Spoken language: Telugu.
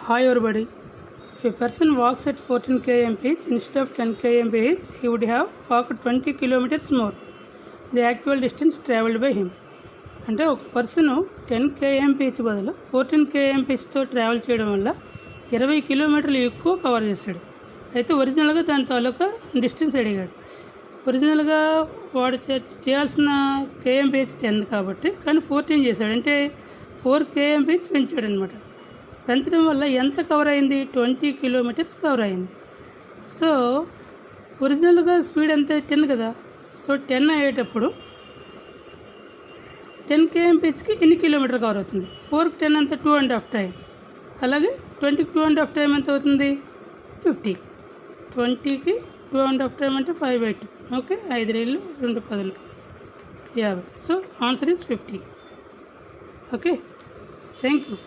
Hi everybody. If a person walks at 14 km/h instead of 10 km/h, he would have walked 20 kilometers more. The actual distance travelled by him. అంటే ఒక పర్సన్ 10 km/h బదులు 14 km/hతో ట్రావెల్ చేయడం వల్ల 20 కిలోమీటర్లు ఎక్కువ కవర్ చేశాడు. అయితే ఒరిజినల్గా దాని తాలూకా డిస్టెన్స్ అడిగాడు. ఒరిజినల్గా వాడు చేయాల్సిన km/h 10 కాబట్టి కానీ 14 చేశాడు. అంటే 4 km/h పెంచాడు అనమాట. పెంచడం వల్ల ఎంత కవర్ అయింది? 20 కిలోమీటర్స్ కవర్ అయింది. సో ఒరిజినల్గా స్పీడ్ ఎంత? 10 కదా. సో 10 అయ్యేటప్పుడు 10 km/hకి ఎన్ని కిలోమీటర్ కవర్ అవుతుంది? 4కి 10 అంత 2.5 టైం. అలాగే 20కి 2.5 టైం ఎంత అవుతుంది? 50. 20కి 2.5 టైం అంటే 5/2. Okay, 5 రీళ్ళు 2 10లు 50. So answer is 50. Okay, thank you.